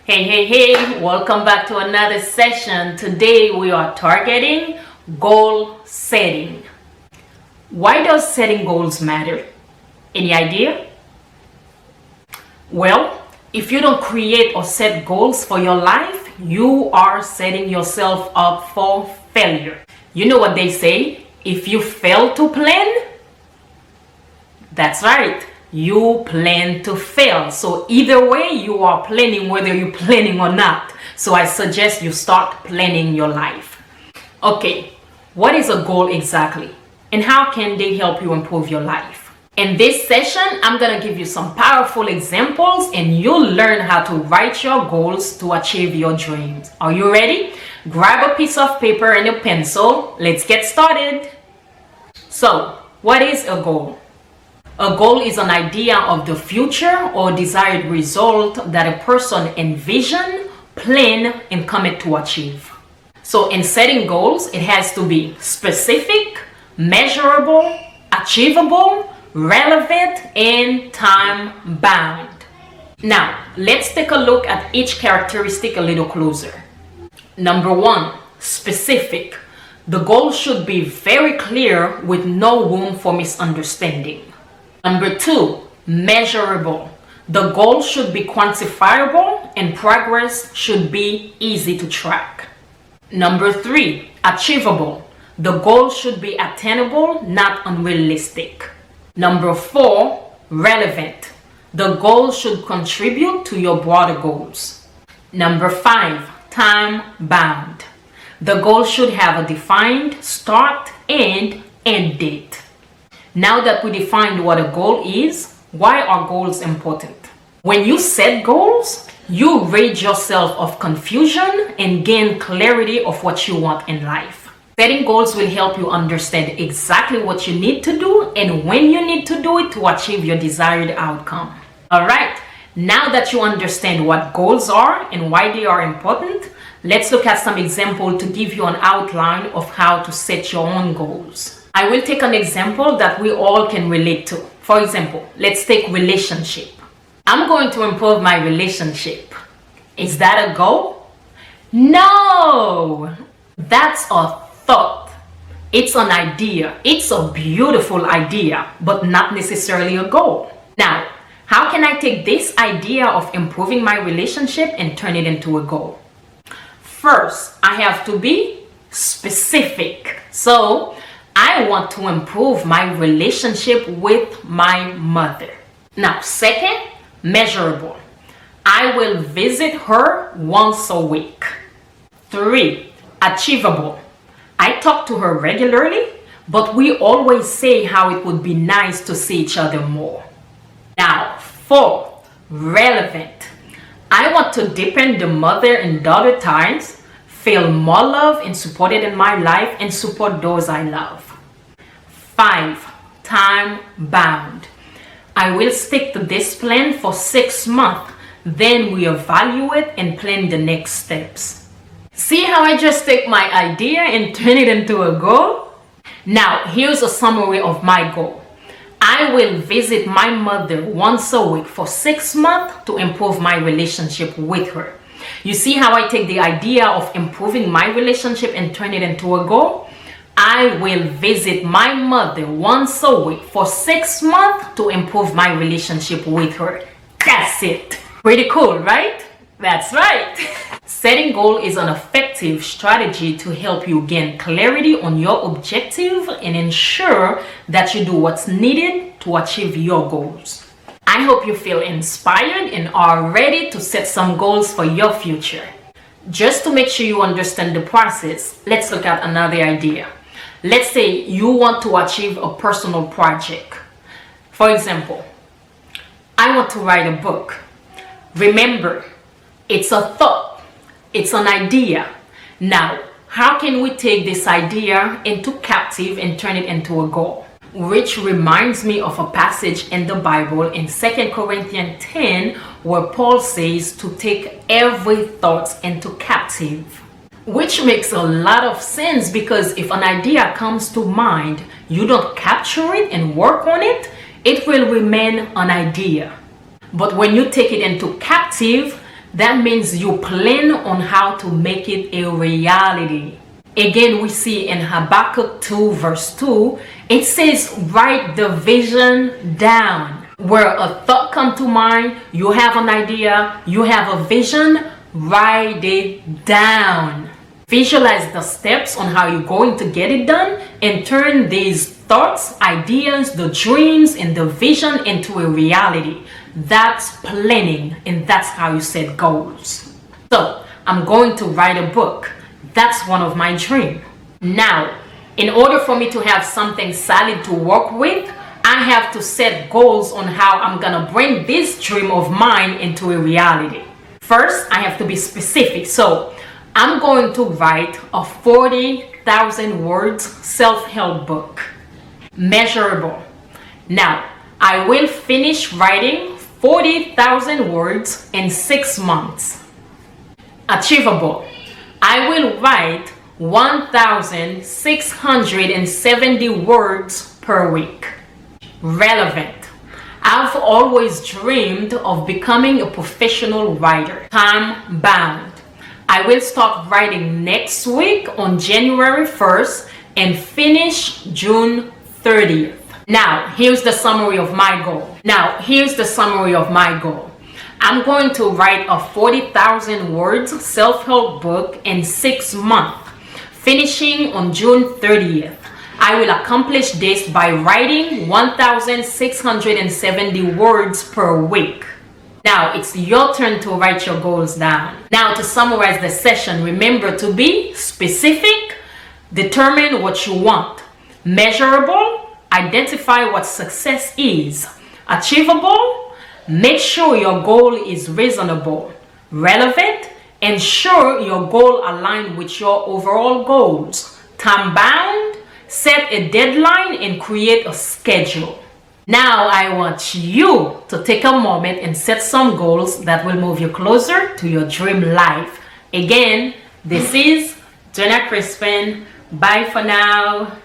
Hey, welcome back to another session. Today we are targeting goal setting. Why does setting goals matter? Any idea? Well, if you don't create or set goals for your life, you are setting yourself up for failure. You know what they say? If you fail to plan, that's right. You plan to fail. So either way, you are planning whether you're planning or not. So I suggest you start planning your life. Okay, what is a goal exactly? And how can they help you improve your life? In this session, I'm gonna give you some powerful examples and you'll learn how to write your goals to achieve your dreams. Are you ready? Grab a piece of paper and a pencil. Let's get started. So, what is a goal? A goal is an idea of the future or desired result that a person envision, plan, and commit to achieve. So in setting goals, it has to be specific, measurable, achievable, relevant, and time-bound. Now, let's take a look at each characteristic a little closer. Number 1, specific. The goal should be very clear with no room for misunderstanding. Number 2, measurable. The goal should be quantifiable and progress should be easy to track. Number 3, achievable. The goal should be attainable, not unrealistic. Number 4, relevant. The goal should contribute to your broader goals. Number 5, time bound. The goal should have a defined start and end date. Now that we defined what a goal is, why are goals important? When you set goals, you rid yourself of confusion and gain clarity of what you want in life. Setting goals will help you understand exactly what you need to do and when you need to do it to achieve your desired outcome. Alright, now that you understand what goals are and why they are important, let's look at some examples to give you an outline of how to set your own goals. I will take an example that we all can relate to. For example, let's take relationship. I'm going to improve my relationship. Is that a goal? No! That's a thought. It's an idea. It's a beautiful idea, but not necessarily a goal. Now, how can I take this idea of improving my relationship and turn it into a goal? First, I have to be specific. So, I want to improve my relationship with my mother. Now, second, measurable. I will visit her once a week. 3, achievable. I talk to her regularly, but we always say how it would be nice to see each other more. Now, 4, relevant. I want to deepen the mother and daughter ties, feel more love and supported in my life, and support those I love. 5, time bound. I will stick to this plan for 6 months. Then we evaluate and plan the next steps. See how I just take my idea and turn it into a goal? Now, here's a summary of my goal. I will visit my mother once a week for 6 months to improve my relationship with her. You see how I take the idea of improving my relationship and turn it into a goal? I will visit my mother once a week for 6 months to improve my relationship with her. That's it. Pretty cool, right? That's right. Setting goal is an effective strategy to help you gain clarity on your objective and ensure that you do what's needed to achieve your goals. I hope you feel inspired and are ready to set some goals for your future. Just to make sure you understand the process, let's look at another idea. Let's say you want to achieve a personal project. For example, I want to write a book. Remember, it's a thought. It's an idea. Now, how can we take this idea into captive and turn it into a goal? Which reminds me of a passage in the Bible in 2 Corinthians 10 where Paul says to take every thought into captive. Which makes a lot of sense because if an idea comes to mind, you don't capture it and work on it, it will remain an idea. But when you take it into captive, That means you plan on how to make it a reality. Again, we see in Habakkuk 2 verse 2, it says, write the vision down. Where a thought comes to mind, you have an idea, you have a vision, write it down. Visualize the steps on how you're going to get it done and turn these thoughts, ideas, the dreams, and the vision into a reality. That's planning, and that's how you set goals. So, I'm going to write a book. That's one of my dreams. Now, in order for me to have something solid to work with, I have to set goals on how I'm gonna bring this dream of mine into a reality. First, I have to be specific. So, I'm going to write a 40,000 words self-help book. Measurable. Now, I will finish writing 40,000 words in 6 months. Achievable. I will write 1,670 words per week. Relevant. I've always dreamed of becoming a professional writer. Time bound. I will start writing next week on January 1st and finish June 30th. Now, here's the summary of my goal. I'm going to write a 40,000 words self-help book in 6 months, finishing on June 30th. I will accomplish this by writing 1,670 words per week. Now, it's your turn to write your goals down. Now, to summarize the session, remember to be specific, determine what you want, measurable, identify what success is, achievable, make sure your goal is reasonable, relevant, ensure your goal aligns with your overall goals, time-bound, set a deadline, and create a schedule. Now I want you to take a moment and set some goals that will move you closer to your dream life. Again, this is Jenna Crispin. Bye for now.